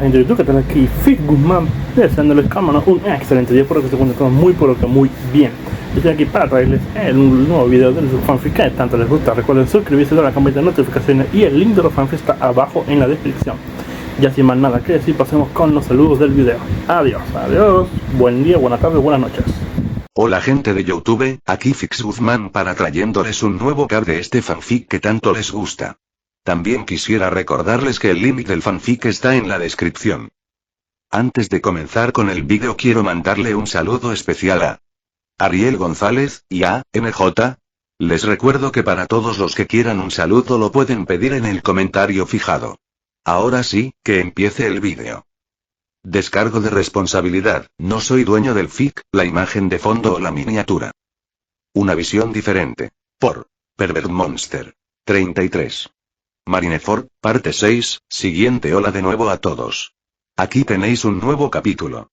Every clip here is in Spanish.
gente de YouTube, ¿qué tal? Aquí Fit Guzmán, deseándoles cámara un excelente día, por que se encuentran todos muy pero que muy bien. Estoy aquí para traerles un nuevo video de su fanfic que tanto les gusta. Recuerden suscribirse, darle a la campanita de notificaciones y el link de los fanfics está abajo en la descripción. Ya sin más nada que decir, pasemos con los saludos del video. Adiós, buen día, buena tarde, buenas noches. Hola gente de YouTube, aquí Fix Guzmán para trayéndoles un nuevo cap de este fanfic que tanto les gusta. También quisiera recordarles que el link del fanfic está en la descripción. Antes de comenzar con el vídeo quiero mandarle un saludo especial a Ariel González y a MJ. Les recuerdo que para todos los que quieran un saludo lo pueden pedir en el comentario fijado. Ahora sí, que empiece el vídeo. Descargo de responsabilidad, no soy dueño del fic, la imagen de fondo o la miniatura. Una visión diferente. Por Pervert Monster. 33. Marineford, parte 6, siguiente. Hola de nuevo a todos. Aquí tenéis un nuevo capítulo.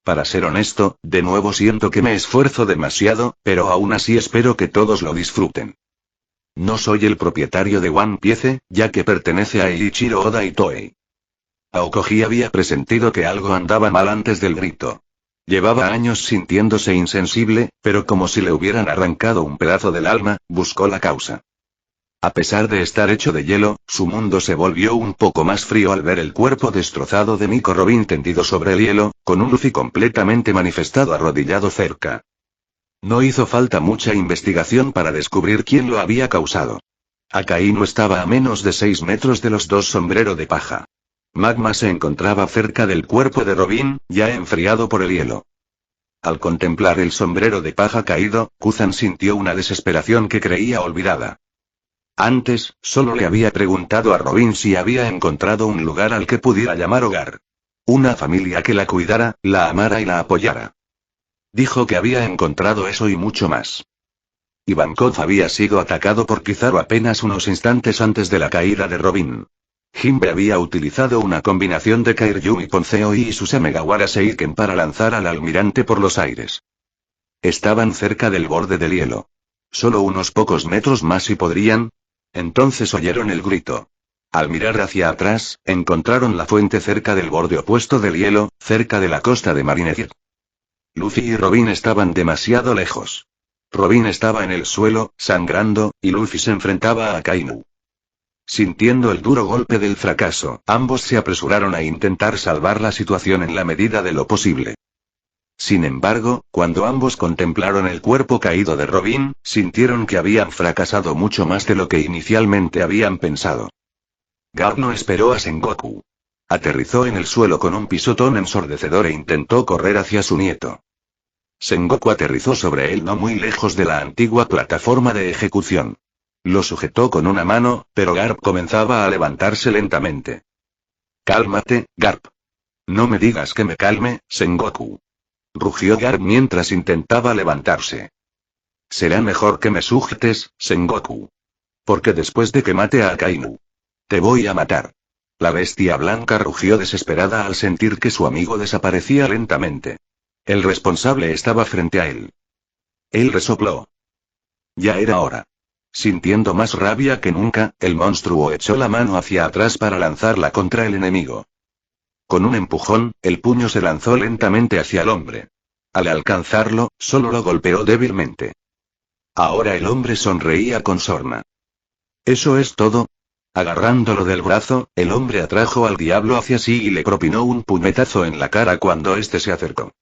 Para ser honesto, de nuevo siento que me esfuerzo demasiado, pero aún así espero que todos lo disfruten. No soy el propietario de One Piece, ya que pertenece a Eiichiro Oda y Toei. Aokoji había presentido que algo andaba mal antes del grito. Llevaba años sintiéndose insensible, pero como si le hubieran arrancado un pedazo del alma, buscó la causa. A pesar de estar hecho de hielo, su mundo se volvió un poco más frío al ver el cuerpo destrozado de Nico Robin tendido sobre el hielo, con un Luffy completamente manifestado arrodillado cerca. No hizo falta mucha investigación para descubrir quién lo había causado. Akainu estaba a menos de 6 metros de los dos sombrero de paja. Magma se encontraba cerca del cuerpo de Robin, ya enfriado por el hielo. Al contemplar el sombrero de paja caído, Kuzan sintió una desesperación que creía olvidada. Antes, solo le había preguntado a Robin si había encontrado un lugar al que pudiera llamar hogar. Una familia que la cuidara, la amara y la apoyara. Dijo que había encontrado eso y mucho más. Ivankov había sido atacado por Kizaru apenas unos instantes antes de la caída de Robin. Jinbe había utilizado una combinación de Kairyu Ponceo y Susamegawara Seiken para lanzar al almirante por los aires. Estaban cerca del borde del hielo. Solo unos pocos metros más y podrían. Entonces oyeron el grito. Al mirar hacia atrás, encontraron la fuente cerca del borde opuesto del hielo, cerca de la costa de Marineford. Luffy y Robin estaban demasiado lejos. Robin estaba en el suelo, sangrando, y Luffy se enfrentaba a Akainu. Sintiendo el duro golpe del fracaso, ambos se apresuraron a intentar salvar la situación en la medida de lo posible. Sin embargo, cuando ambos contemplaron el cuerpo caído de Robin, sintieron que habían fracasado mucho más de lo que inicialmente habían pensado. Garp no esperó a Sengoku. Aterrizó en el suelo con un pisotón ensordecedor e intentó correr hacia su nieto. Sengoku aterrizó sobre él no muy lejos de la antigua plataforma de ejecución. Lo sujetó con una mano, pero Garp comenzaba a levantarse lentamente. «Cálmate, Garp. No me digas que me calme, Sengoku», rugió Garp mientras intentaba levantarse. «Será mejor que me sujetes, Sengoku. Porque después de que mate a Akainu, te voy a matar». La bestia blanca rugió desesperada al sentir que su amigo desaparecía lentamente. El responsable estaba frente a él. Él resopló. Ya era hora. Sintiendo más rabia que nunca, el monstruo echó la mano hacia atrás para lanzarla contra el enemigo. Con un empujón, el puño se lanzó lentamente hacia el hombre. Al alcanzarlo, solo lo golpeó débilmente. Ahora el hombre sonreía con sorna. ¿Eso es todo? Agarrándolo del brazo, el hombre atrajo al diablo hacia sí y le propinó un puñetazo en la cara cuando éste se acercó.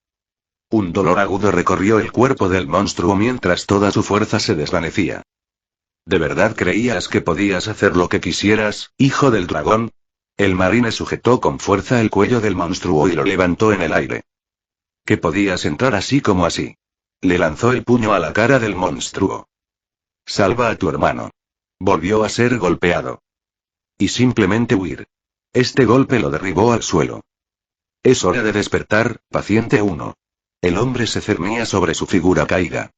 Un dolor agudo recorrió el cuerpo del monstruo mientras toda su fuerza se desvanecía. ¿De verdad creías que podías hacer lo que quisieras, hijo del dragón? El marine sujetó con fuerza el cuello del monstruo y lo levantó en el aire. ¿Que podías entrar así como así? Le lanzó el puño a la cara del monstruo. Salva a tu hermano. Volvió a ser golpeado. Y simplemente huir. Este golpe lo derribó al suelo. Es hora de despertar, paciente 1. El hombre se cernía sobre su figura caída.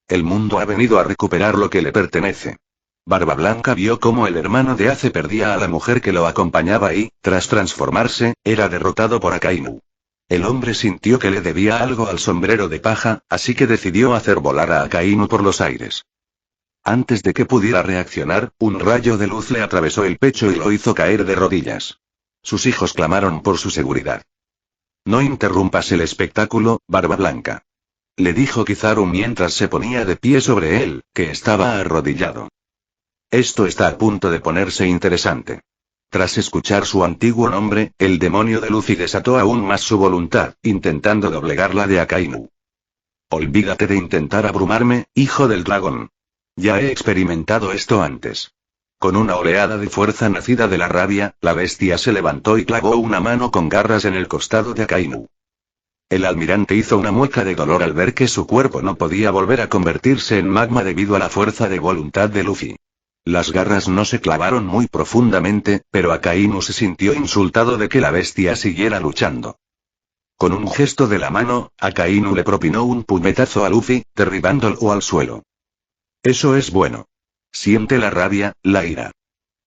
El mundo ha venido a recuperar lo que le pertenece. Barba Blanca vio cómo el hermano de Ace perdía a la mujer que lo acompañaba y, tras transformarse, era derrotado por Akainu. El hombre sintió que le debía algo al sombrero de paja, así que decidió hacer volar a Akainu por los aires. Antes de que pudiera reaccionar, un rayo de luz le atravesó el pecho y lo hizo caer de rodillas. Sus hijos clamaron por su seguridad. No interrumpas el espectáculo, Barba Blanca. Le dijo Kizaru mientras se ponía de pie sobre él, que estaba arrodillado. Esto está a punto de ponerse interesante. Tras escuchar su antiguo nombre, el demonio de Luffy desató aún más su voluntad, intentando doblegar la de Akainu. Olvídate de intentar abrumarme, hijo del dragón. Ya he experimentado esto antes. Con una oleada de fuerza nacida de la rabia, la bestia se levantó y clavó una mano con garras en el costado de Akainu. El almirante hizo una mueca de dolor al ver que su cuerpo no podía volver a convertirse en magma debido a la fuerza de voluntad de Luffy. Las garras no se clavaron muy profundamente, pero Akainu se sintió insultado de que la bestia siguiera luchando. Con un gesto de la mano, Akainu le propinó un puñetazo a Luffy, derribándolo al suelo. Eso es bueno. Siente la rabia, la ira.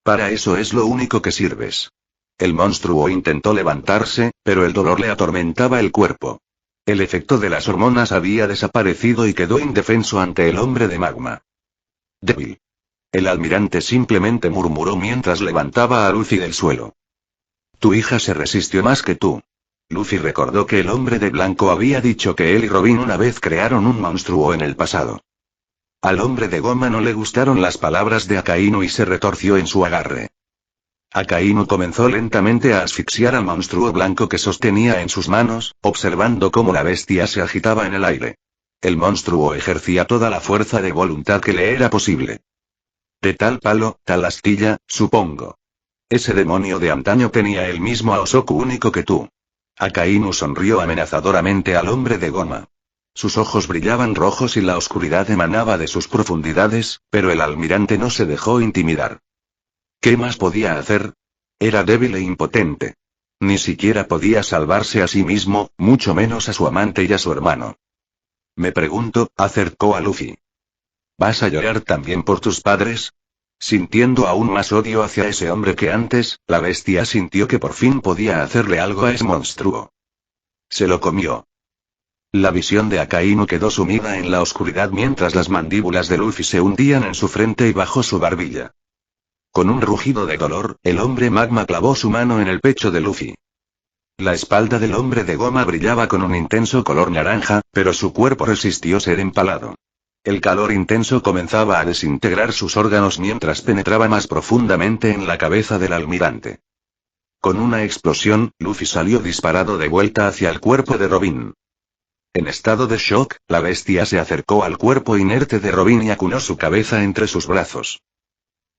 Para eso es lo único que sirves. El monstruo intentó levantarse, pero el dolor le atormentaba el cuerpo. El efecto de las hormonas había desaparecido y quedó indefenso ante el hombre de magma. Débil. El almirante simplemente murmuró mientras levantaba a Luffy del suelo. Tu hija se resistió más que tú. Luffy recordó que el hombre de blanco había dicho que él y Robin una vez crearon un monstruo en el pasado. Al hombre de goma no le gustaron las palabras de Akainu y se retorció en su agarre. Akainu comenzó lentamente a asfixiar al monstruo blanco que sostenía en sus manos, observando cómo la bestia se agitaba en el aire. El monstruo ejercía toda la fuerza de voluntad que le era posible. De tal palo, tal astilla, supongo. Ese demonio de antaño tenía el mismo Aosoku único que tú. Akainu sonrió amenazadoramente al hombre de goma. Sus ojos brillaban rojos y la oscuridad emanaba de sus profundidades, pero el almirante no se dejó intimidar. ¿Qué más podía hacer? Era débil e impotente. Ni siquiera podía salvarse a sí mismo, mucho menos a su amante y a su hermano. Me pregunto, acercó a Luffy. ¿Vas a llorar también por tus padres? Sintiendo aún más odio hacia ese hombre que antes, la bestia sintió que por fin podía hacerle algo a ese monstruo. Se lo comió. La visión de Akainu quedó sumida en la oscuridad mientras las mandíbulas de Luffy se hundían en su frente y bajo su barbilla. Con un rugido de dolor, el hombre magma clavó su mano en el pecho de Luffy. La espalda del hombre de goma brillaba con un intenso color naranja, pero su cuerpo resistió ser empalado. El calor intenso comenzaba a desintegrar sus órganos mientras penetraba más profundamente en la cabeza del almirante. Con una explosión, Luffy salió disparado de vuelta hacia el cuerpo de Robin. En estado de shock, la bestia se acercó al cuerpo inerte de Robin y acunó su cabeza entre sus brazos.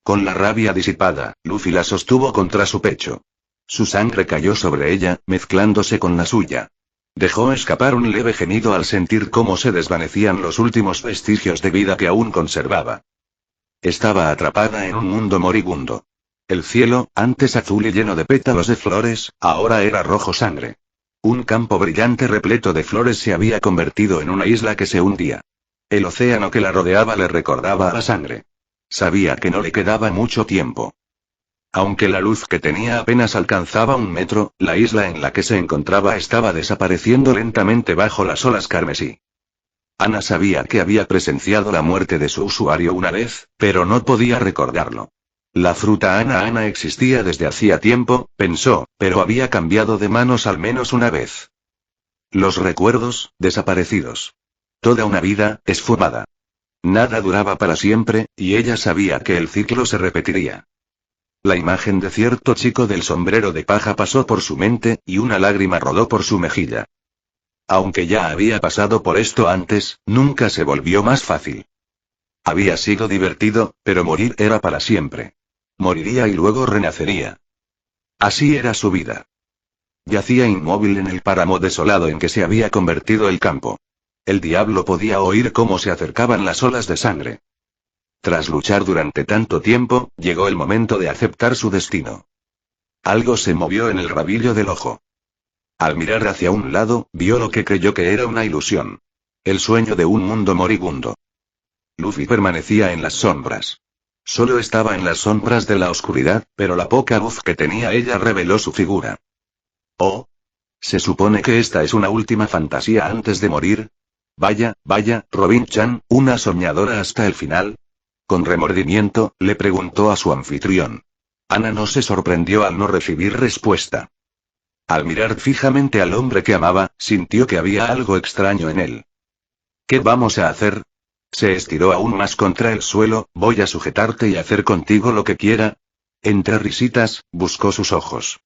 Con la rabia disipada, Luffy la sostuvo contra su pecho. Su sangre cayó sobre ella, mezclándose con la suya. Dejó escapar un leve gemido al sentir cómo se desvanecían los últimos vestigios de vida que aún conservaba. Estaba atrapada en un mundo moribundo. El cielo, antes azul y lleno de pétalos de flores, ahora era rojo sangre. Un campo brillante repleto de flores se había convertido en una isla que se hundía. El océano que la rodeaba le recordaba a la sangre. Sabía que no le quedaba mucho tiempo. Aunque la luz que tenía apenas alcanzaba 1 metro, la isla en la que se encontraba estaba desapareciendo lentamente bajo las olas carmesí. Ana sabía que había presenciado la muerte de su usuario una vez, pero no podía recordarlo. La fruta Ana existía desde hacía tiempo, pensó, pero había cambiado de manos al menos una vez. Los recuerdos, desaparecidos. Toda una vida, esfumada. Nada duraba para siempre, y ella sabía que el ciclo se repetiría. La imagen de cierto chico del sombrero de paja pasó por su mente, y una lágrima rodó por su mejilla. Aunque ya había pasado por esto antes, nunca se volvió más fácil. Había sido divertido, pero morir era para siempre. Moriría y luego renacería. Así era su vida. Yacía inmóvil en el páramo desolado en que se había convertido el campo. El diablo podía oír cómo se acercaban las olas de sangre. Tras luchar durante tanto tiempo, llegó el momento de aceptar su destino. Algo se movió en el rabillo del ojo. Al mirar hacia un lado, vio lo que creyó que era una ilusión. El sueño de un mundo moribundo. Luffy permanecía en las sombras. Solo estaba en las sombras de la oscuridad, pero la poca luz que tenía ella reveló su figura. Oh. ¿Se supone que esta es una última fantasía antes de morir? Vaya, Robin-chan, ¿una soñadora hasta el final? Con remordimiento, le preguntó a su anfitrión. Ana no se sorprendió al no recibir respuesta. Al mirar fijamente al hombre que amaba, sintió que había algo extraño en él. ¿Qué vamos a hacer? Se estiró aún más contra el suelo. Voy a sujetarte y hacer contigo lo que quiera. Entre risitas, buscó sus ojos.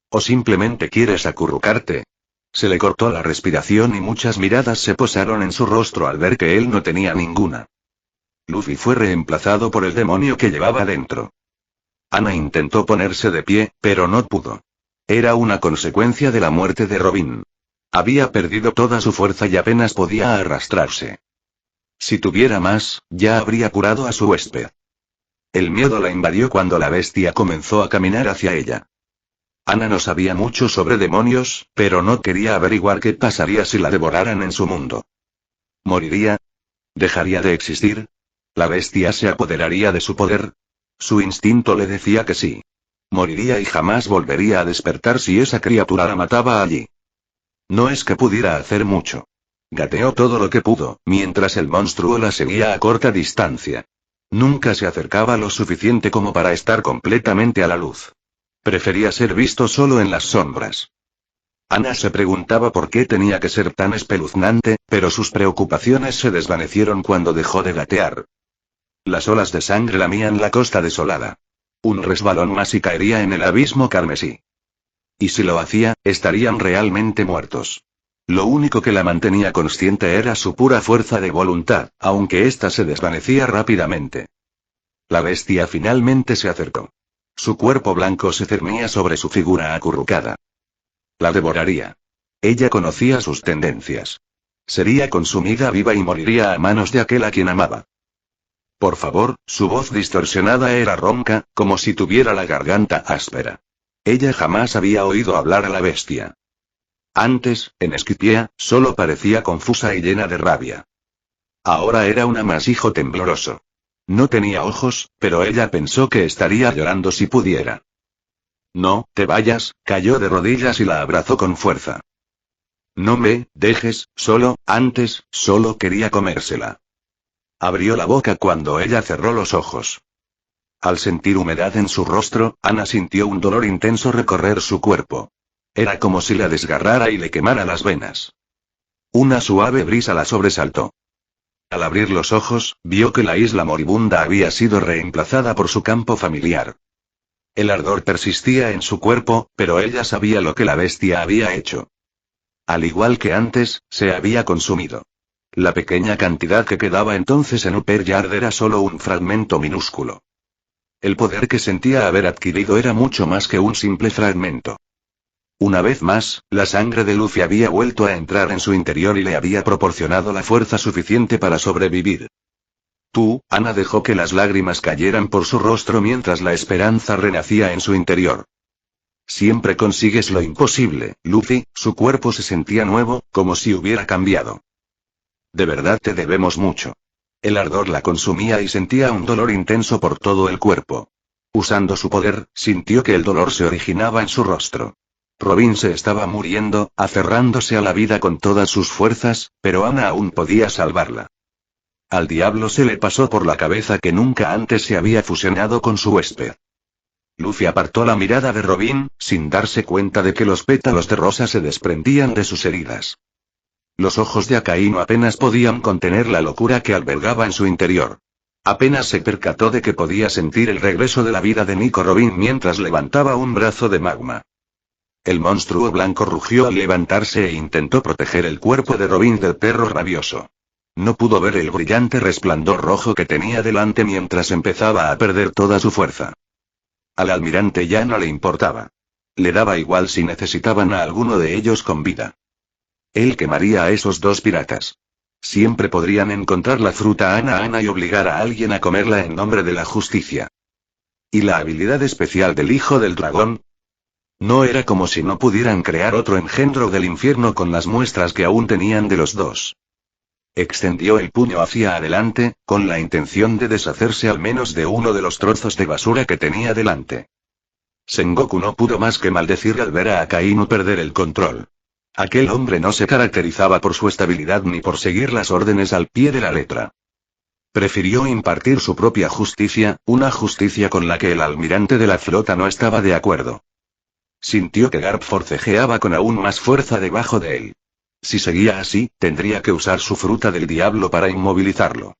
¿O simplemente quieres acurrucarte? Se le cortó la respiración y muchas miradas se posaron en su rostro al ver que él no tenía ninguna. Luffy fue reemplazado por el demonio que llevaba dentro. Ana intentó ponerse de pie, pero no pudo. Era una consecuencia de la muerte de Robin. Había perdido toda su fuerza y apenas podía arrastrarse. Si tuviera más, ya habría curado a su huésped. El miedo la invadió cuando la bestia comenzó a caminar hacia ella. Ana no sabía mucho sobre demonios, pero no quería averiguar qué pasaría si la devoraran en su mundo. ¿Moriría? ¿Dejaría de existir? ¿La bestia se apoderaría de su poder? Su instinto le decía que sí. Moriría y jamás volvería a despertar si esa criatura la mataba allí. No es que pudiera hacer mucho. Gateó todo lo que pudo, mientras el monstruo la seguía a corta distancia. Nunca se acercaba lo suficiente como para estar completamente a la luz. Prefería ser visto solo en las sombras. Ana se preguntaba por qué tenía que ser tan espeluznante, pero sus preocupaciones se desvanecieron cuando dejó de gatear. Las olas de sangre lamían la costa desolada. Un resbalón más y caería en el abismo carmesí. Y si lo hacía, estarían realmente muertos. Lo único que la mantenía consciente era su pura fuerza de voluntad, aunque ésta se desvanecía rápidamente. La bestia finalmente se acercó. Su cuerpo blanco se cernía sobre su figura acurrucada. La devoraría. Ella conocía sus tendencias. Sería consumida viva y moriría a manos de aquel a quien amaba. Por favor, su voz distorsionada era ronca, como si tuviera la garganta áspera. Ella jamás había oído hablar a la bestia. Antes, en Esquipia, solo parecía confusa y llena de rabia. Ahora era un amasijo tembloroso. No tenía ojos, pero ella pensó que estaría llorando si pudiera. No, te vayas, cayó de rodillas y la abrazó con fuerza. No me dejes, solo quería comérsela. Abrió la boca cuando ella cerró los ojos. Al sentir humedad en su rostro, Ana sintió un dolor intenso recorrer su cuerpo. Era como si la desgarrara y le quemara las venas. Una suave brisa la sobresaltó. Al abrir los ojos, vio que la isla moribunda había sido reemplazada por su campo familiar. El ardor persistía en su cuerpo, pero ella sabía lo que la bestia había hecho. Al igual que antes, se había consumido. La pequeña cantidad que quedaba entonces en Upper Yard era solo un fragmento minúsculo. El poder que sentía haber adquirido era mucho más que un simple fragmento. Una vez más, la sangre de Luffy había vuelto a entrar en su interior y le había proporcionado la fuerza suficiente para sobrevivir. Ana dejó que las lágrimas cayeran por su rostro mientras la esperanza renacía en su interior. Siempre consigues lo imposible, Luffy. Su cuerpo se sentía nuevo, como si hubiera cambiado. De verdad te debemos mucho. El ardor la consumía y sentía un dolor intenso por todo el cuerpo. Usando su poder, sintió que el dolor se originaba en su rostro. Robin se estaba muriendo, aferrándose a la vida con todas sus fuerzas, pero Ana aún podía salvarla. Al diablo se le pasó por la cabeza que nunca antes se había fusionado con su huésped. Luffy apartó la mirada de Robin, sin darse cuenta de que los pétalos de rosa se desprendían de sus heridas. Los ojos de Akainu apenas podían contener la locura que albergaba en su interior. Apenas se percató de que podía sentir el regreso de la vida de Nico Robin mientras levantaba un brazo de magma. El monstruo blanco rugió al levantarse e intentó proteger el cuerpo de Robin del perro rabioso. No pudo ver el brillante resplandor rojo que tenía delante mientras empezaba a perder toda su fuerza. Al almirante ya no le importaba. Le daba igual si necesitaban a alguno de ellos con vida. Él quemaría a esos dos piratas. Siempre podrían encontrar la fruta Ana y obligar a alguien a comerla en nombre de la justicia. ¿Y la habilidad especial del hijo del dragón? No era como si no pudieran crear otro engendro del infierno con las muestras que aún tenían de los dos. Extendió el puño hacia adelante, con la intención de deshacerse al menos de uno de los trozos de basura que tenía delante. Sengoku no pudo más que maldecir al ver a Akainu perder el control. Aquel hombre no se caracterizaba por su estabilidad ni por seguir las órdenes al pie de la letra. Prefirió impartir su propia justicia, una justicia con la que el almirante de la flota no estaba de acuerdo. Sintió que Garp forcejeaba con aún más fuerza debajo de él. Si seguía así, tendría que usar su fruta del diablo para inmovilizarlo.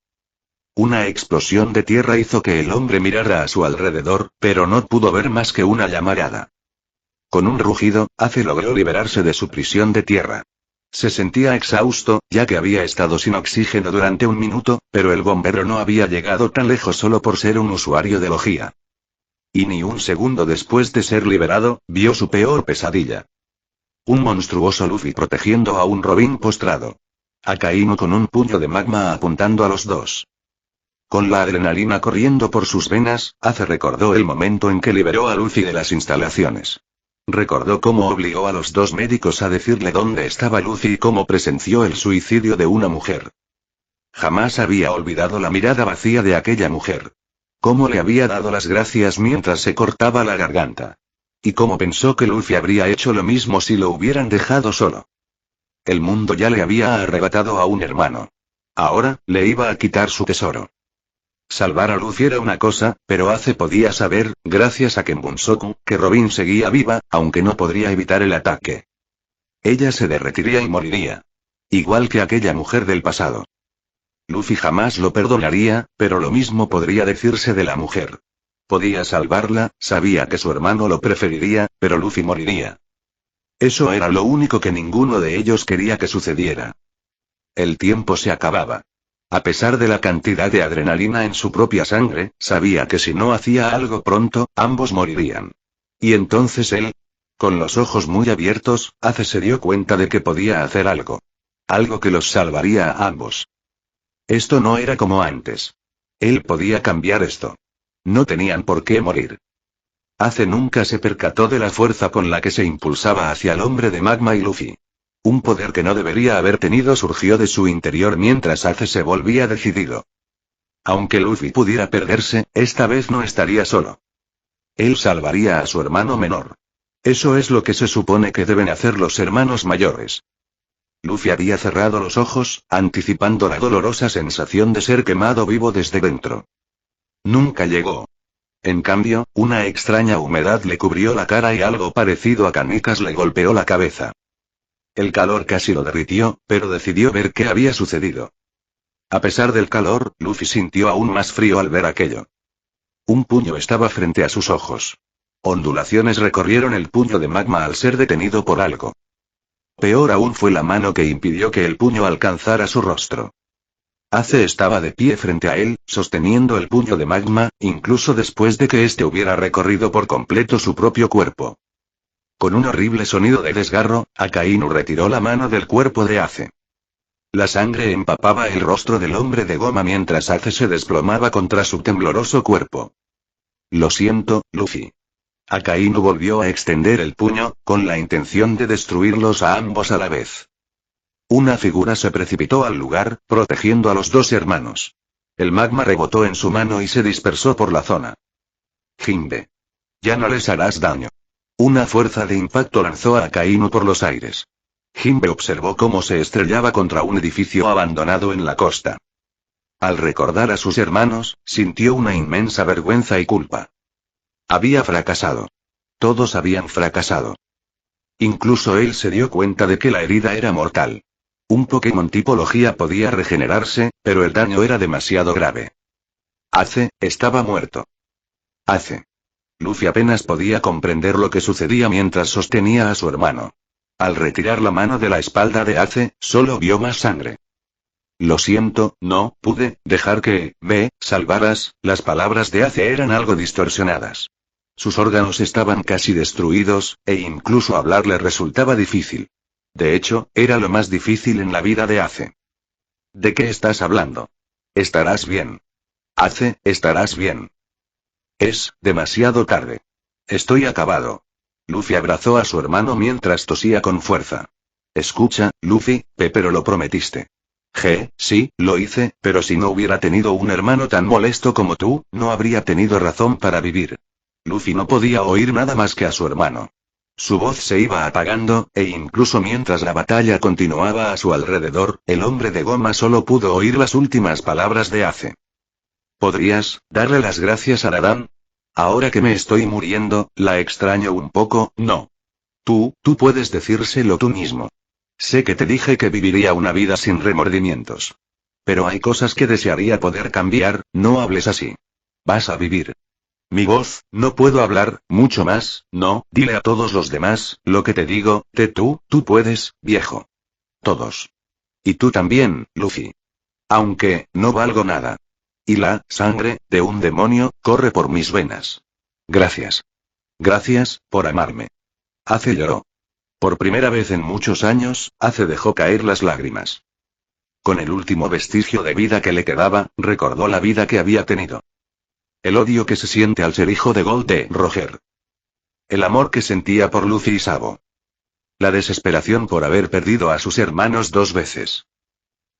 Una explosión de tierra hizo que el hombre mirara a su alrededor, pero no pudo ver más que una llamarada. Con un rugido, Ace logró liberarse de su prisión de tierra. Se sentía exhausto, ya que había estado sin oxígeno durante un minuto, pero el bombero no había llegado tan lejos solo por ser un usuario de logía. Y ni un segundo después de ser liberado, vio su peor pesadilla. Un monstruoso Luffy protegiendo a un Robin postrado. Akainu con un puño de magma apuntando a los dos. Con la adrenalina corriendo por sus venas, Ace recordó el momento en que liberó a Luffy de las instalaciones. Recordó cómo obligó a los dos médicos a decirle dónde estaba Luffy y cómo presenció el suicidio de una mujer. Jamás había olvidado la mirada vacía de aquella mujer. Cómo le había dado las gracias mientras se cortaba la garganta. Y cómo pensó que Luffy habría hecho lo mismo si lo hubieran dejado solo. El mundo ya le había arrebatado a un hermano. Ahora, le iba a quitar su tesoro. Salvar a Luffy era una cosa, pero Ace podía saber, gracias a Kenbunsoku, que Robin seguía viva, aunque no podría evitar el ataque. Ella se derretiría y moriría. Igual que aquella mujer del pasado. Luffy jamás lo perdonaría, pero lo mismo podría decirse de la mujer. Podía salvarla, sabía que su hermano lo preferiría, pero Luffy moriría. Eso era lo único que ninguno de ellos quería que sucediera. El tiempo se acababa. A pesar de la cantidad de adrenalina en su propia sangre, sabía que si no hacía algo pronto, ambos morirían. Y entonces él, con los ojos muy abiertos, Ace se dio cuenta de que podía hacer algo. Algo que los salvaría a ambos. Esto no era como antes. Él podía cambiar esto. No tenían por qué morir. Ace nunca se percató de la fuerza con la que se impulsaba hacia el hombre de magma y Luffy. Un poder que no debería haber tenido surgió de su interior mientras Ace se volvía decidido. Aunque Luffy pudiera perderse, esta vez no estaría solo. Él salvaría a su hermano menor. Eso es lo que se supone que deben hacer los hermanos mayores. Luffy había cerrado los ojos, anticipando la dolorosa sensación de ser quemado vivo desde dentro. Nunca llegó. En cambio, una extraña humedad le cubrió la cara y algo parecido a canicas le golpeó la cabeza. El calor casi lo derritió, pero decidió ver qué había sucedido. A pesar del calor, Luffy sintió aún más frío al ver aquello. Un puño estaba frente a sus ojos. Ondulaciones recorrieron el puño de magma al ser detenido por algo. Peor aún fue la mano que impidió que el puño alcanzara su rostro. Ace estaba de pie frente a él, sosteniendo el puño de magma, incluso después de que éste hubiera recorrido por completo su propio cuerpo. Con un horrible sonido de desgarro, Akainu retiró la mano del cuerpo de Ace. La sangre empapaba el rostro del hombre de goma mientras Ace se desplomaba contra su tembloroso cuerpo. Lo siento, Luffy. Akainu volvió a extender el puño, con la intención de destruirlos a ambos a la vez. Una figura se precipitó al lugar, protegiendo a los dos hermanos. El magma rebotó en su mano y se dispersó por la zona. Jinbe. Ya no les harás daño. Una fuerza de impacto lanzó a Akainu por los aires. Jinbe observó cómo se estrellaba contra un edificio abandonado en la costa. Al recordar a sus hermanos, sintió una inmensa vergüenza y culpa. Había fracasado. Todos habían fracasado. Incluso él se dio cuenta de que la herida era mortal. Un Pokémon tipología podía regenerarse, pero el daño era demasiado grave. Ace, estaba muerto. Ace. Luffy apenas podía comprender lo que sucedía mientras sostenía a su hermano. Al retirar la mano de la espalda de Ace, solo vio más sangre. Lo siento, no pude dejar que me salvaras. Las palabras de Ace eran algo distorsionadas. Sus órganos estaban casi destruidos, e incluso hablar le resultaba difícil. De hecho, era lo más difícil en la vida de Ace. ¿De qué estás hablando? Estarás bien. Ace, estarás bien. Es demasiado tarde. Estoy acabado. Luffy abrazó a su hermano mientras tosía con fuerza. Escucha, Luffy, pero lo prometiste. Sí, lo hice, pero si no hubiera tenido un hermano tan molesto como tú, no habría tenido razón para vivir. Luffy no podía oír nada más que a su hermano. Su voz se iba apagando, e incluso mientras la batalla continuaba a su alrededor, el hombre de goma solo pudo oír las últimas palabras de Ace. ¿Podrías darle las gracias a Nadan? Ahora que me estoy muriendo, la extraño un poco, ¿no? Tú puedes decírselo tú mismo. Sé que te dije que viviría una vida sin remordimientos. Pero hay cosas que desearía poder cambiar, no hables así. Vas a vivir. Mi voz, no puedo hablar, mucho más, no, dile a todos los demás, lo que te digo, tú puedes, viejo. Todos. Y tú también, Luffy. Aunque, no valgo nada. Y la sangre de un demonio corre por mis venas. Gracias. Gracias, por amarme. Ace lloró. Por primera vez en muchos años, Ace dejó caer las lágrimas. Con el último vestigio de vida que le quedaba, recordó la vida que había tenido. El odio que se siente al ser hijo de Gold de Roger. El amor que sentía por Luffy y Sabo. La desesperación por haber perdido a sus hermanos 2 veces.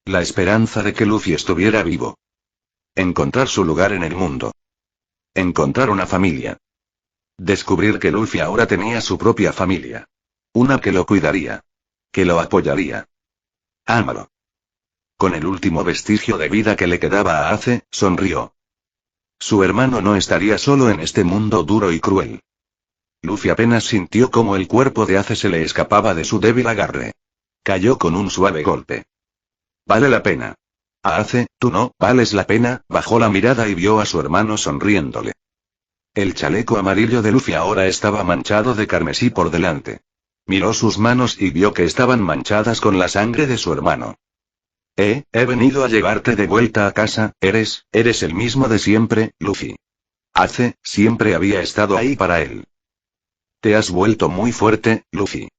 La esperanza de que Luffy estuviera vivo. Encontrar su lugar en el mundo. Encontrar una familia. Descubrir que Luffy ahora tenía su propia familia. Una que lo cuidaría. Que lo apoyaría. Ámalo. Con el último vestigio de vida que le quedaba a Ace, sonrió. Su hermano no estaría solo en este mundo duro y cruel. Luffy apenas sintió cómo el cuerpo de Ace se le escapaba de su débil agarre. Cayó con un suave golpe. Vale la pena. A Ace, tú no vales la pena, bajó la mirada y vio a su hermano sonriéndole. El chaleco amarillo de Luffy ahora estaba manchado de carmesí por delante. Miró sus manos y vio que estaban manchadas con la sangre de su hermano. He venido a llevarte de vuelta a casa, eres el mismo de siempre, Luffy. Ace, siempre había estado ahí para él. Te has vuelto muy fuerte, Luffy.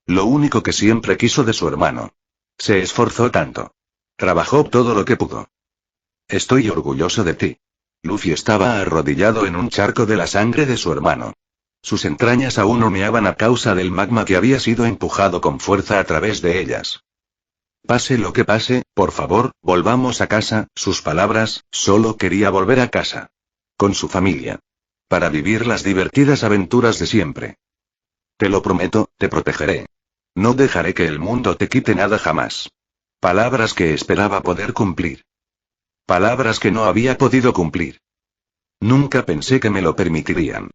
Lo único que siempre quiso de su hermano. Se esforzó tanto. Trabajó todo lo que pudo. Estoy orgulloso de ti. Luffy estaba arrodillado en un charco de la sangre de su hermano. Sus entrañas aún humeaban a causa del magma que había sido empujado con fuerza a través de ellas. Pase lo que pase, por favor, volvamos a casa, sus palabras, solo quería volver a casa. Con su familia. Para vivir las divertidas aventuras de siempre. Te lo prometo, te protegeré. No dejaré que el mundo te quite nada jamás. Palabras que esperaba poder cumplir. Palabras que no había podido cumplir. Nunca pensé que me lo permitirían.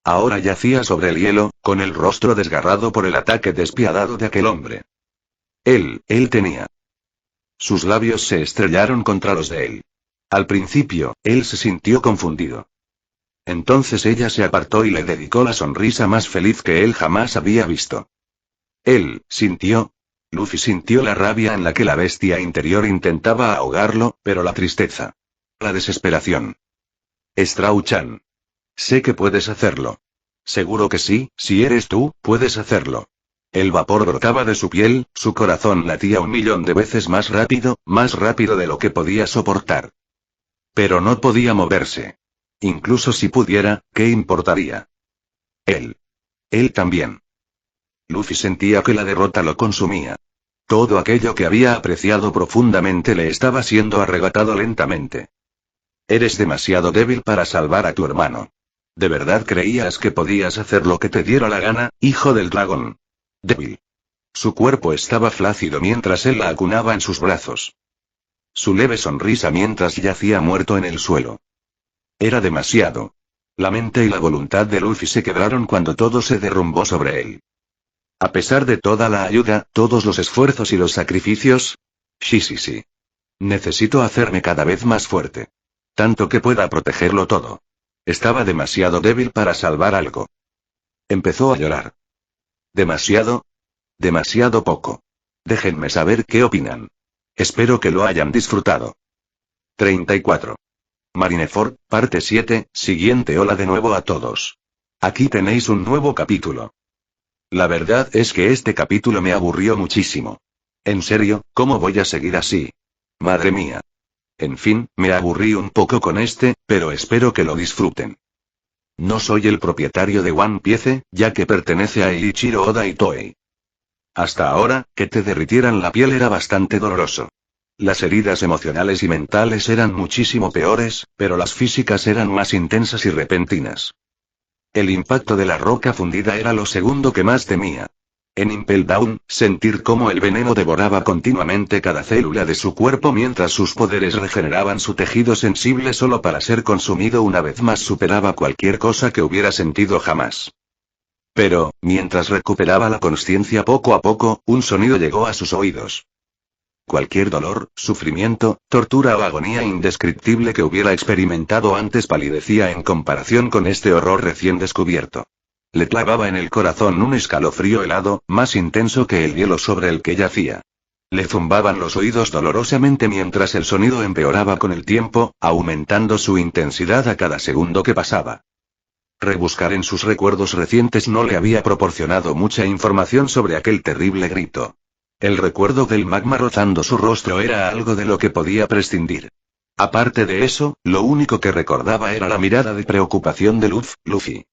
Ahora yacía sobre el hielo, con el rostro desgarrado por el ataque despiadado de aquel hombre. Él tenía. Sus labios se estrellaron contra los de él. Al principio, él se sintió confundido. Entonces ella se apartó y le dedicó la sonrisa más feliz que él jamás había visto. Él sintió. Luffy sintió la rabia en la que la bestia interior intentaba ahogarlo, pero la tristeza. La desesperación. Straw-chan. Sé que puedes hacerlo. Seguro que sí, si eres tú, puedes hacerlo. El vapor brotaba de su piel, su corazón latía 1.000.000 de veces más rápido de lo que podía soportar. Pero no podía moverse. Incluso si pudiera, ¿qué importaría? Él también. Luffy sentía que la derrota lo consumía. Todo aquello que había apreciado profundamente le estaba siendo arrebatado lentamente. Eres demasiado débil para salvar a tu hermano. ¿De verdad creías que podías hacer lo que te diera la gana, hijo del dragón? Débil. Su cuerpo estaba flácido mientras él la acunaba en sus brazos. Su leve sonrisa mientras yacía muerto en el suelo. Era demasiado. La mente y la voluntad de Luffy se quebraron cuando todo se derrumbó sobre él. A pesar de toda la ayuda, todos los esfuerzos y los sacrificios. Sí. Necesito hacerme cada vez más fuerte. Tanto que pueda protegerlo todo. Estaba demasiado débil para salvar algo. Empezó a llorar. Demasiado poco. Déjenme saber qué opinan. Espero que lo hayan disfrutado. 34. Marineford, parte 7, siguiente. Hola de nuevo a todos. Aquí tenéis un nuevo capítulo. La verdad es que este capítulo me aburrió muchísimo. En serio, ¿cómo voy a seguir así? Madre mía. En fin, me aburrí un poco con este, pero espero que lo disfruten. No soy el propietario de One Piece, ya que pertenece a Eiichiro Oda y Toei. Hasta ahora, que te derritieran la piel era bastante doloroso. Las heridas emocionales y mentales eran muchísimo peores, pero las físicas eran más intensas y repentinas. El impacto de la roca fundida era lo segundo que más temía. En Impel Down, sentir cómo el veneno devoraba continuamente cada célula de su cuerpo mientras sus poderes regeneraban su tejido sensible solo para ser consumido una vez más superaba cualquier cosa que hubiera sentido jamás. Pero, mientras recuperaba la consciencia poco a poco, un sonido llegó a sus oídos. Cualquier dolor, sufrimiento, tortura o agonía indescriptible que hubiera experimentado antes palidecía en comparación con este horror recién descubierto. Le clavaba en el corazón un escalofrío helado, más intenso que el hielo sobre el que yacía. Le zumbaban los oídos dolorosamente mientras el sonido empeoraba con el tiempo, aumentando su intensidad a cada segundo que pasaba. Rebuscar en sus recuerdos recientes no le había proporcionado mucha información sobre aquel terrible grito. El recuerdo del magma rozando su rostro era algo de lo que podía prescindir. Aparte de eso, lo único que recordaba era la mirada de preocupación de Luffy.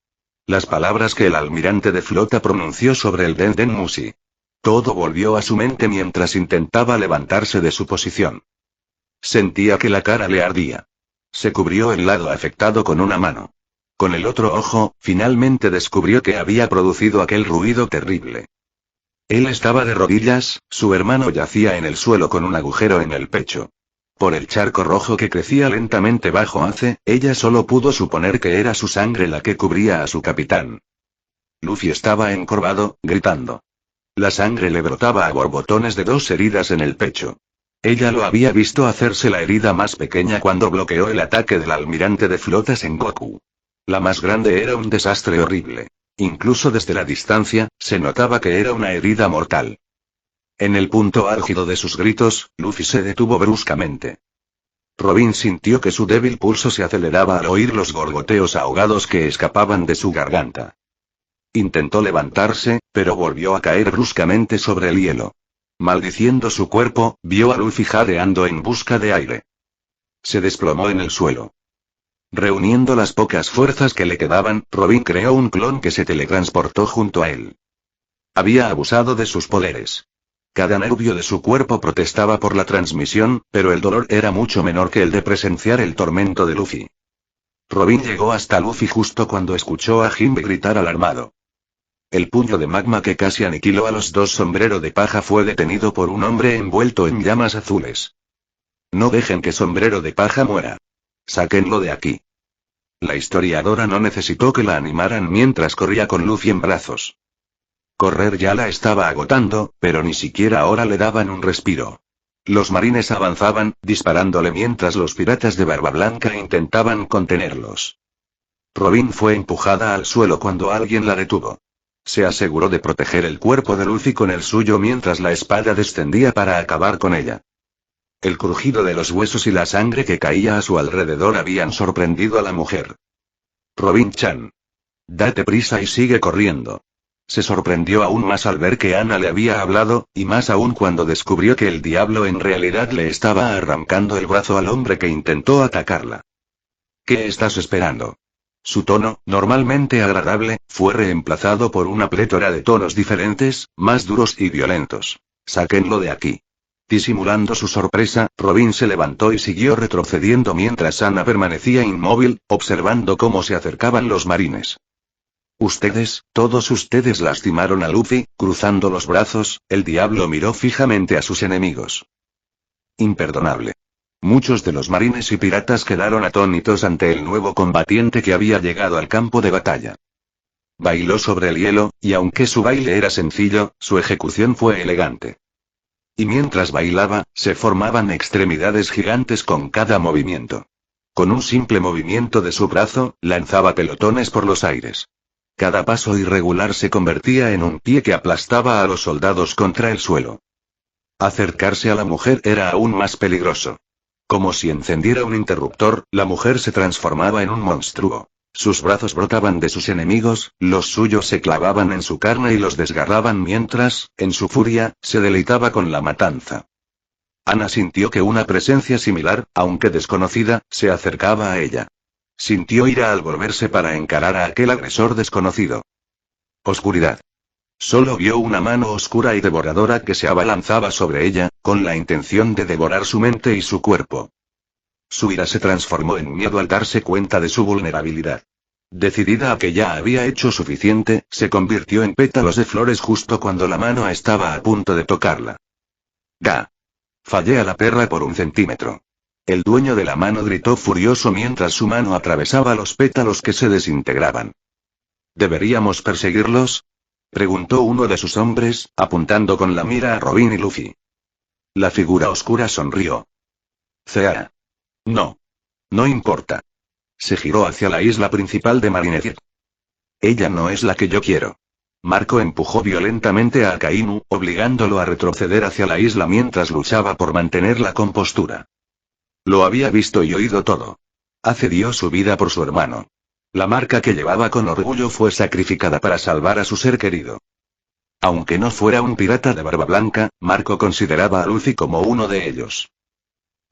Las palabras que el almirante de flota pronunció sobre el Den Mushi. Todo volvió a su mente mientras intentaba levantarse de su posición. Sentía que la cara le ardía. Se cubrió el lado afectado con una mano. Con el otro ojo, finalmente descubrió que había producido aquel ruido terrible. Él estaba de rodillas, su hermano yacía en el suelo con un agujero en el pecho. Por el charco rojo que crecía lentamente bajo Ace, ella solo pudo suponer que era su sangre la que cubría a su capitán. Luffy estaba encorvado, gritando. La sangre le brotaba a borbotones de 2 heridas en el pecho. Ella lo había visto hacerse la herida más pequeña cuando bloqueó el ataque del almirante de flota Sengoku. La más grande era un desastre horrible. Incluso desde la distancia, se notaba que era una herida mortal. En el punto álgido de sus gritos, Luffy se detuvo bruscamente. Robin sintió que su débil pulso se aceleraba al oír los gorgoteos ahogados que escapaban de su garganta. Intentó levantarse, pero volvió a caer bruscamente sobre el hielo. Maldiciendo su cuerpo, vio a Luffy jadeando en busca de aire. Se desplomó en el suelo. Reuniendo las pocas fuerzas que le quedaban, Robin creó un clon que se teletransportó junto a él. Había abusado de sus poderes. Cada nervio de su cuerpo protestaba por la transmisión, pero el dolor era mucho menor que el de presenciar el tormento de Luffy. Robin llegó hasta Luffy justo cuando escuchó a Jinbe gritar alarmado. El puño de magma que casi aniquiló a los 2 Sombrero de Paja fue detenido por un hombre envuelto en llamas azules. No dejen que Sombrero de Paja muera. Sáquenlo de aquí. La historiadora no necesitó que la animaran mientras corría con Luffy en brazos. Correr ya la estaba agotando, pero ni siquiera ahora le daban un respiro. Los marines avanzaban, disparándole mientras los piratas de Barba Blanca intentaban contenerlos. Robin fue empujada al suelo cuando alguien la detuvo. Se aseguró de proteger el cuerpo de Luffy con el suyo mientras la espada descendía para acabar con ella. El crujido de los huesos y la sangre que caía a su alrededor habían sorprendido a la mujer. Robin-chan. Date prisa y sigue corriendo. Se sorprendió aún más al ver que Ana le había hablado, y más aún cuando descubrió que el diablo en realidad le estaba arrancando el brazo al hombre que intentó atacarla. ¿Qué estás esperando? Su tono, normalmente agradable, fue reemplazado por una plétora de tonos diferentes, más duros y violentos. Sáquenlo de aquí. Disimulando su sorpresa, Robin se levantó y siguió retrocediendo mientras Ana permanecía inmóvil, observando cómo se acercaban los marines. Ustedes, todos ustedes lastimaron a Luffy. Cruzando los brazos, el diablo miró fijamente a sus enemigos. Imperdonable. Muchos de los marines y piratas quedaron atónitos ante el nuevo combatiente que había llegado al campo de batalla. Bailó sobre el hielo, y aunque su baile era sencillo, su ejecución fue elegante. Y mientras bailaba, se formaban extremidades gigantes con cada movimiento. Con un simple movimiento de su brazo, lanzaba pelotones por los aires. Cada paso irregular se convertía en un pie que aplastaba a los soldados contra el suelo. Acercarse a la mujer era aún más peligroso. Como si encendiera un interruptor, la mujer se transformaba en un monstruo. Sus brazos brotaban de sus enemigos, los suyos se clavaban en su carne y los desgarraban mientras, en su furia, se deleitaba con la matanza. Ana sintió que una presencia similar, aunque desconocida, se acercaba a ella. Sintió ira al volverse para encarar a aquel agresor desconocido. Oscuridad. Solo vio una mano oscura y devoradora que se abalanzaba sobre ella, con la intención de devorar su mente y su cuerpo. Su ira se transformó en miedo al darse cuenta de su vulnerabilidad. Decidida a que ya había hecho suficiente, se convirtió en pétalos de flores justo cuando la mano estaba a punto de tocarla. ¡Ga! Fallé a la perra por 1 centímetro. El dueño de la mano gritó furioso mientras su mano atravesaba los pétalos que se desintegraban. ¿Deberíamos perseguirlos?, preguntó uno de sus hombres, apuntando con la mira a Robin y Luffy. La figura oscura sonrió. Zea. No. No importa. Se giró hacia la isla principal de Marineford. Ella no es la que yo quiero. Marco empujó violentamente a Akainu, obligándolo a retroceder hacia la isla mientras luchaba por mantener la compostura. Lo había visto y oído todo. Dio su vida por su hermano. La marca que llevaba con orgullo fue sacrificada para salvar a su ser querido. Aunque no fuera un pirata de barba blanca, Marco consideraba a Luffy como uno de ellos.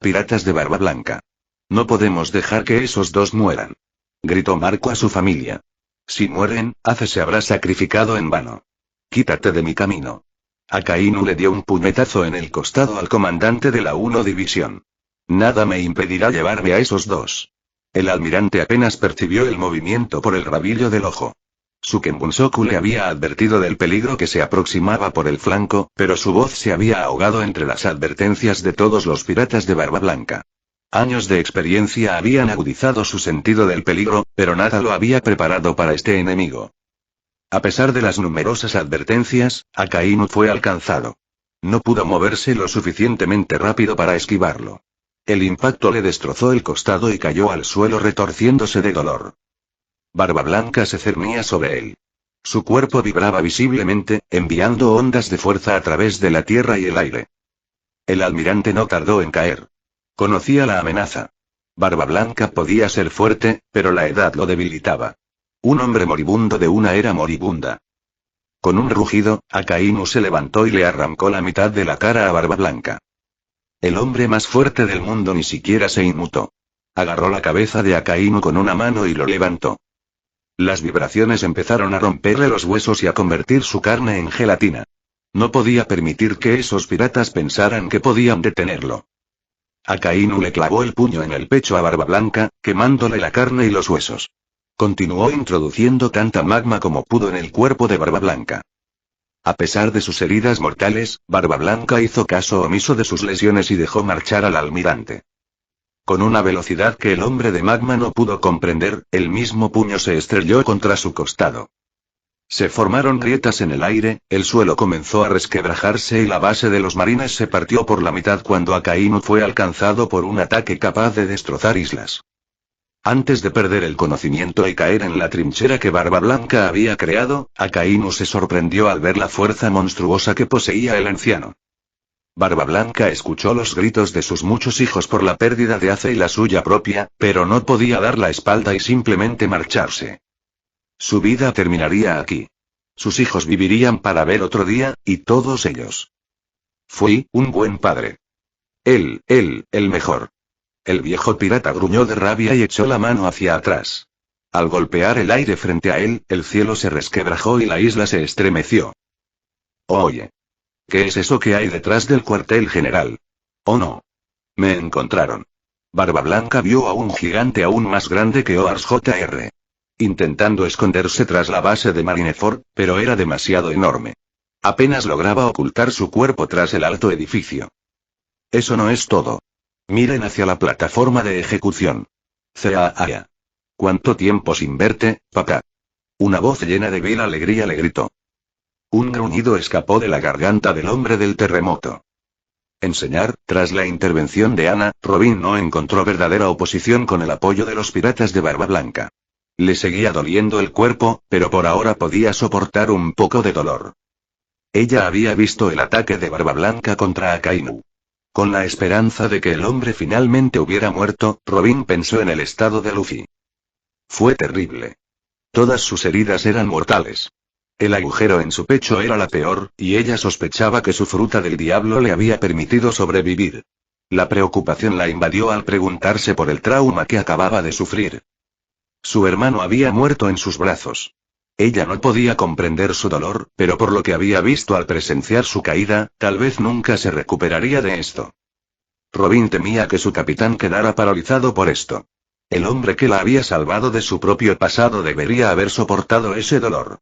Piratas de barba blanca. No podemos dejar que esos dos mueran. Gritó Marco a su familia. Si mueren, Ace se habrá sacrificado en vano. Quítate de mi camino. Akainu le dio un puñetazo en el costado al comandante de la 1 División. Nada me impedirá llevarme a esos dos. El almirante apenas percibió el movimiento por el rabillo del ojo. Suken Bunsoku le había advertido del peligro que se aproximaba por el flanco, pero su voz se había ahogado entre las advertencias de todos los piratas de barba blanca. Años de experiencia habían agudizado su sentido del peligro, pero nada lo había preparado para este enemigo. A pesar de las numerosas advertencias, Akainu fue alcanzado. No pudo moverse lo suficientemente rápido para esquivarlo. El impacto le destrozó el costado y cayó al suelo retorciéndose de dolor. Barba Blanca se cernía sobre él. Su cuerpo vibraba visiblemente, enviando ondas de fuerza a través de la tierra y el aire. El almirante no tardó en caer. Conocía la amenaza. Barba Blanca podía ser fuerte, pero la edad lo debilitaba. Un hombre moribundo de una era moribunda. Con un rugido, Akainu se levantó y le arrancó la mitad de la cara a Barba Blanca. El hombre más fuerte del mundo ni siquiera se inmutó. Agarró la cabeza de Akainu con una mano y lo levantó. Las vibraciones empezaron a romperle los huesos y a convertir su carne en gelatina. No podía permitir que esos piratas pensaran que podían detenerlo. Akainu le clavó el puño en el pecho a Barba Blanca, quemándole la carne y los huesos. Continuó introduciendo tanta magma como pudo en el cuerpo de Barba Blanca. A pesar de sus heridas mortales, Barba Blanca hizo caso omiso de sus lesiones y dejó marchar al almirante. Con una velocidad que el hombre de magma no pudo comprender, el mismo puño se estrelló contra su costado. Se formaron grietas en el aire, el suelo comenzó a resquebrajarse y la base de los marines se partió por la mitad cuando Akainu fue alcanzado por un ataque capaz de destrozar islas. Antes de perder el conocimiento y caer en la trinchera que Barba Blanca había creado, Akainu se sorprendió al ver la fuerza monstruosa que poseía el anciano. Barba Blanca escuchó los gritos de sus muchos hijos por la pérdida de Ace y la suya propia, pero no podía dar la espalda y simplemente marcharse. Su vida terminaría aquí. Sus hijos vivirían para ver otro día, y todos ellos. Fui un buen padre. El mejor. El viejo pirata gruñó de rabia y echó la mano hacia atrás. Al golpear el aire frente a él, el cielo se resquebrajó y la isla se estremeció. Oye. ¿Qué es eso que hay detrás del cuartel general? Oh no. Me encontraron. Barba Blanca vio a un gigante aún más grande que Oars Jr. Intentando esconderse tras la base de Marineford, pero era demasiado enorme. Apenas lograba ocultar su cuerpo tras el alto edificio. Eso no es todo. Miren hacia la plataforma de ejecución. Zea. ¿Cuánto tiempo sin verte, papá? Una voz llena de vil alegría le gritó. Un gruñido escapó de la garganta del hombre del terremoto. Tras la intervención de Ana, Robin no encontró verdadera oposición con el apoyo de los piratas de Barba Blanca. Le seguía doliendo el cuerpo, pero por ahora podía soportar un poco de dolor. Ella había visto el ataque de Barba Blanca contra Akainu. Con la esperanza de que el hombre finalmente hubiera muerto, Robin pensó en el estado de Luffy. Fue terrible. Todas sus heridas eran mortales. El agujero en su pecho era la peor, y ella sospechaba que su fruta del diablo le había permitido sobrevivir. La preocupación la invadió al preguntarse por el trauma que acababa de sufrir. Su hermano había muerto en sus brazos. Ella no podía comprender su dolor, pero por lo que había visto al presenciar su caída, tal vez nunca se recuperaría de esto. Robin temía que su capitán quedara paralizado por esto. El hombre que la había salvado de su propio pasado debería haber soportado ese dolor.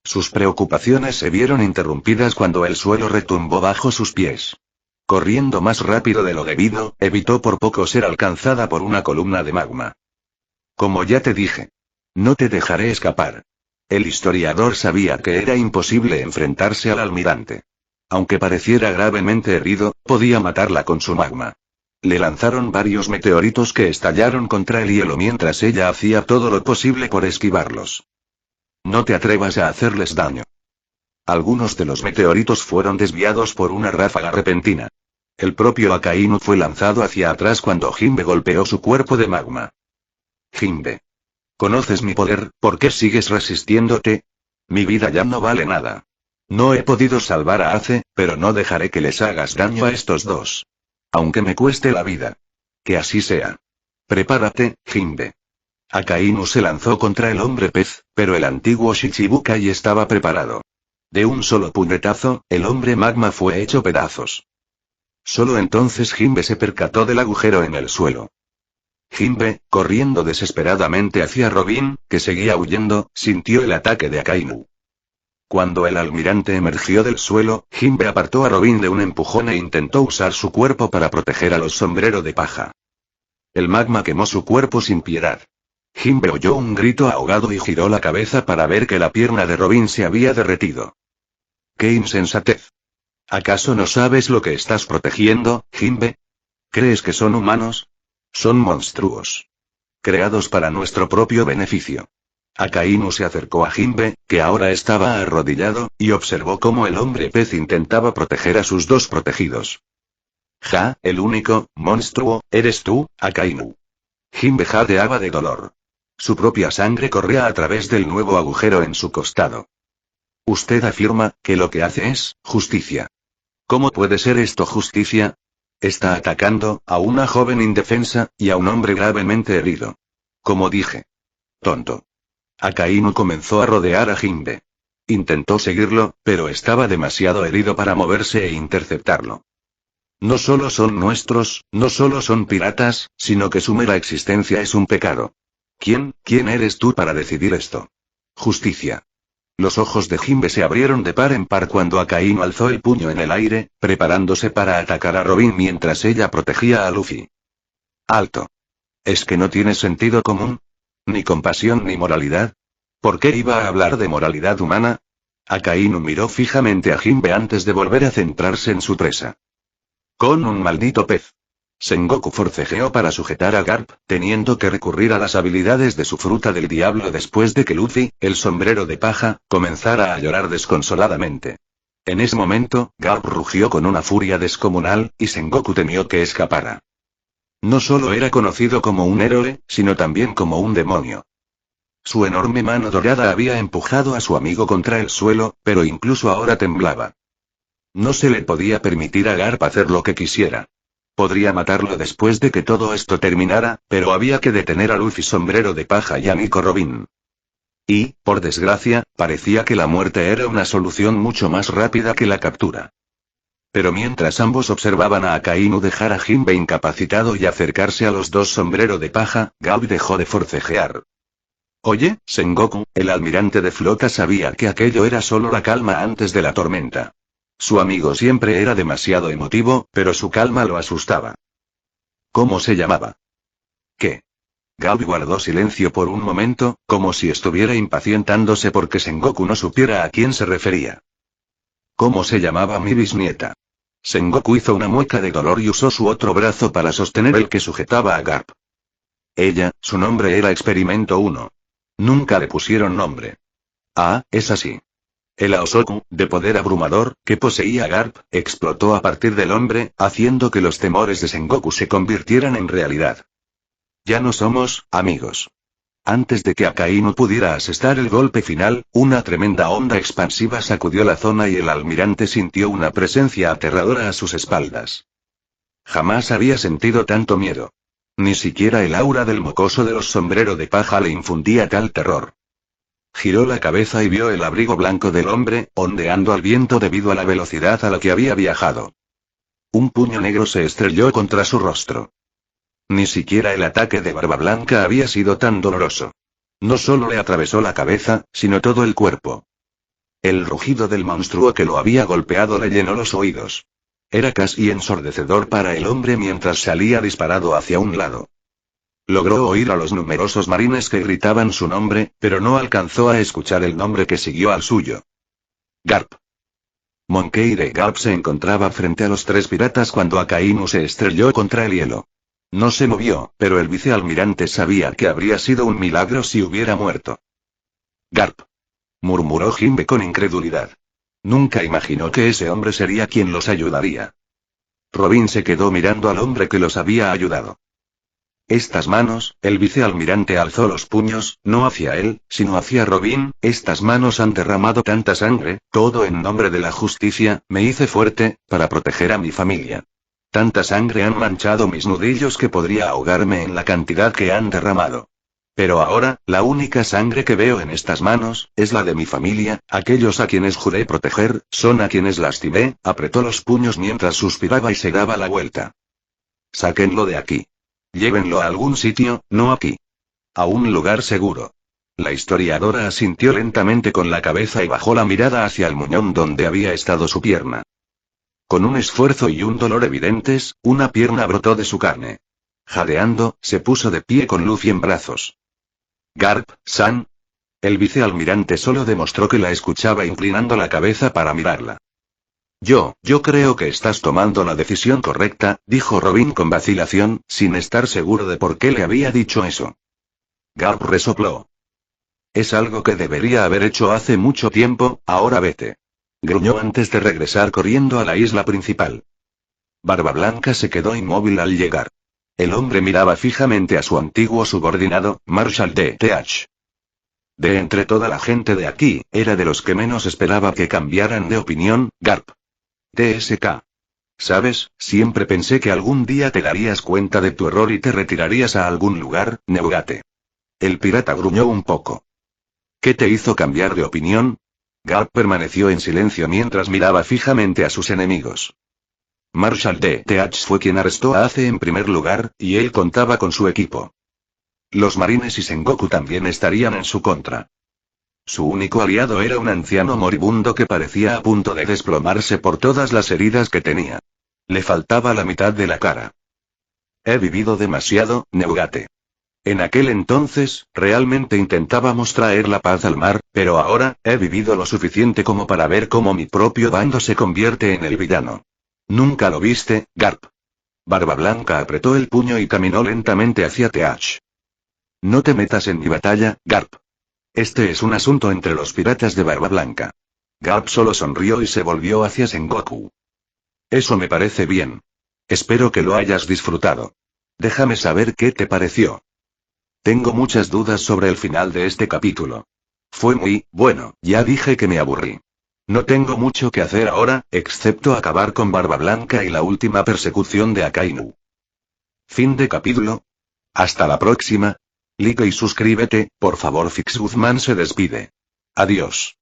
Sus preocupaciones se vieron interrumpidas cuando el suelo retumbó bajo sus pies. Corriendo más rápido de lo debido, evitó por poco ser alcanzada por una columna de magma. Como ya te dije. No te dejaré escapar. El historiador sabía que era imposible enfrentarse al almirante. Aunque pareciera gravemente herido, podía matarla con su magma. Le lanzaron varios meteoritos que estallaron contra el hielo mientras ella hacía todo lo posible por esquivarlos. No te atrevas a hacerles daño. Algunos de los meteoritos fueron desviados por una ráfaga repentina. El propio Akainu fue lanzado hacia atrás cuando Jinbe golpeó su cuerpo de magma. Jinbe. ¿Conoces mi poder? ¿Por qué sigues resistiéndote? Mi vida ya no vale nada. No he podido salvar a Ace, pero no dejaré que les hagas daño a estos dos. Aunque me cueste la vida. Que así sea. Prepárate, Jinbe. Akainu se lanzó contra el hombre pez, pero el antiguo Shichibukai estaba preparado. De un solo puñetazo, el hombre magma fue hecho pedazos. Solo entonces Jinbe se percató del agujero en el suelo. Jinbe, corriendo desesperadamente hacia Robin, que seguía huyendo, sintió el ataque de Akainu. Cuando el almirante emergió del suelo, Jinbe apartó a Robin de un empujón e intentó usar su cuerpo para proteger a los sombreros de paja. El magma quemó su cuerpo sin piedad. Jinbe oyó un grito ahogado y giró la cabeza para ver que la pierna de Robin se había derretido. ¡Qué insensatez! ¿Acaso no sabes lo que estás protegiendo, Jinbe? ¿Crees que son humanos? Son monstruos. Creados para nuestro propio beneficio. Akainu se acercó a Jinbe, que ahora estaba arrodillado, y observó cómo el hombre pez intentaba proteger a sus dos protegidos. Ja, el único monstruo, eres tú, Akainu. Jinbe jadeaba de dolor. Su propia sangre corría a través del nuevo agujero en su costado. Usted afirma que lo que hace es justicia. ¿Cómo puede ser esto justicia? Está atacando a una joven indefensa, y a un hombre gravemente herido. Como dije. Tonto. Akainu comenzó a rodear a Jinbe. Intentó seguirlo, pero estaba demasiado herido para moverse e interceptarlo. No solo son nuestros, no solo son piratas, sino que su mera existencia es un pecado. ¿Quién eres tú para decidir esto? Justicia. Los ojos de Jinbe se abrieron de par en par cuando Akainu alzó el puño en el aire, preparándose para atacar a Robin mientras ella protegía a Luffy. Alto. ¿Es que no tiene sentido común? ¿Ni compasión ni moralidad? ¿Por qué iba a hablar de moralidad humana? Akainu miró fijamente a Jinbe antes de volver a centrarse en su presa. Con un maldito pez. Sengoku forcejeó para sujetar a Garp, teniendo que recurrir a las habilidades de su fruta del diablo después de que Luffy, el sombrero de paja, comenzara a llorar desconsoladamente. En ese momento, Garp rugió con una furia descomunal, y Sengoku temió que escapara. No solo era conocido como un héroe, sino también como un demonio. Su enorme mano dorada había empujado a su amigo contra el suelo, pero incluso ahora temblaba. No se le podía permitir a Garp hacer lo que quisiera. Podría matarlo después de que todo esto terminara, pero había que detener a Luffy sombrero de paja y a Nico Robin. Y, por desgracia, parecía que la muerte era una solución mucho más rápida que la captura. Pero mientras ambos observaban a Akainu dejar a Jinbe incapacitado y acercarse a los dos sombrero de paja, Garp dejó de forcejear. Oye, Sengoku, el almirante de flota sabía que aquello era solo la calma antes de la tormenta. Su amigo siempre era demasiado emotivo, pero su calma lo asustaba. ¿Cómo se llamaba? ¿Qué? Garp guardó silencio por un momento, como si estuviera impacientándose porque Sengoku no supiera a quién se refería. ¿Cómo se llamaba mi bisnieta? Sengoku hizo una mueca de dolor y usó su otro brazo para sostener el que sujetaba a Garp. Su nombre era Experimento 1. Nunca le pusieron nombre. Ah, es así. El Aosoku, de poder abrumador, que poseía Garp, explotó a partir del hombre, haciendo que los temores de Sengoku se convirtieran en realidad. Ya no somos amigos. Antes de que Akainu pudiera asestar el golpe final, una tremenda onda expansiva sacudió la zona y el almirante sintió una presencia aterradora a sus espaldas. Jamás había sentido tanto miedo. Ni siquiera el aura del mocoso de los sombrero de paja le infundía tal terror. Giró la cabeza y vio el abrigo blanco del hombre, ondeando al viento debido a la velocidad a la que había viajado. Un puño negro se estrelló contra su rostro. Ni siquiera el ataque de Barba Blanca había sido tan doloroso. No solo le atravesó la cabeza, sino todo el cuerpo. El rugido del monstruo que lo había golpeado le llenó los oídos. Era casi ensordecedor para el hombre mientras salía disparado hacia un lado. Logró oír a los numerosos marines que gritaban su nombre, pero no alcanzó a escuchar el nombre que siguió al suyo. Garp. Monkey D. Garp se encontraba frente a los 3 piratas cuando Akainu se estrelló contra el hielo. No se movió, pero el vicealmirante sabía que habría sido un milagro si hubiera muerto. Garp. Murmuró Jimbe con incredulidad. Nunca imaginó que ese hombre sería quien los ayudaría. Robin se quedó mirando al hombre que los había ayudado. Estas manos, el vicealmirante alzó los puños, no hacia él, sino hacia Robin, estas manos han derramado tanta sangre, todo en nombre de la justicia, me hice fuerte, para proteger a mi familia. Tanta sangre han manchado mis nudillos que podría ahogarme en la cantidad que han derramado. Pero ahora, la única sangre que veo en estas manos, es la de mi familia, aquellos a quienes juré proteger, son a quienes lastimé, apretó los puños mientras suspiraba y se daba la vuelta. Sáquenlo de aquí. Llévenlo a algún sitio, no aquí. A un lugar seguro. La historiadora asintió lentamente con la cabeza y bajó la mirada hacia el muñón donde había estado su pierna. Con un esfuerzo y un dolor evidentes, una pierna brotó de su carne. Jadeando, se puso de pie con Luffy en brazos. Garp-san. El vicealmirante solo demostró que la escuchaba inclinando la cabeza para mirarla. Yo creo que estás tomando la decisión correcta, dijo Robin con vacilación, sin estar seguro de por qué le había dicho eso. Garp resopló. Es algo que debería haber hecho hace mucho tiempo, ahora vete. Gruñó antes de regresar corriendo a la isla principal. Barba Blanca se quedó inmóvil al llegar. El hombre miraba fijamente a su antiguo subordinado, Marshall D.Th. De entre toda la gente de aquí, era de los que menos esperaba que cambiaran de opinión, Garp. TSK. Sabes, siempre pensé que algún día te darías cuenta de tu error y te retirarías a algún lugar, Neugate. El pirata gruñó un poco. ¿Qué te hizo cambiar de opinión? Garp permaneció en silencio mientras miraba fijamente a sus enemigos. Marshall D.Th fue quien arrestó a Ace en primer lugar, y él contaba con su equipo. Los marines y Sengoku también estarían en su contra. Su único aliado era un anciano moribundo que parecía a punto de desplomarse por todas las heridas que tenía. Le faltaba la mitad de la cara. He vivido demasiado, Neugate. En aquel entonces, realmente intentábamos traer la paz al mar, pero ahora, he vivido lo suficiente como para ver cómo mi propio bando se convierte en el villano. ¿Nunca lo viste, Garp? Barba Blanca apretó el puño y caminó lentamente hacia Teach. No te metas en mi batalla, Garp. Este es un asunto entre los piratas de Barba Blanca. Garp solo sonrió y se volvió hacia Sengoku. Eso me parece bien. Espero que lo hayas disfrutado. Déjame saber qué te pareció. Tengo muchas dudas sobre el final de este capítulo. Fue muy bueno, ya dije que me aburrí. No tengo mucho que hacer ahora, excepto acabar con Barba Blanca y la última persecución de Akainu. Fin de capítulo. Hasta la próxima. Like y suscríbete, por favor. Fix Guzmán se despide. Adiós.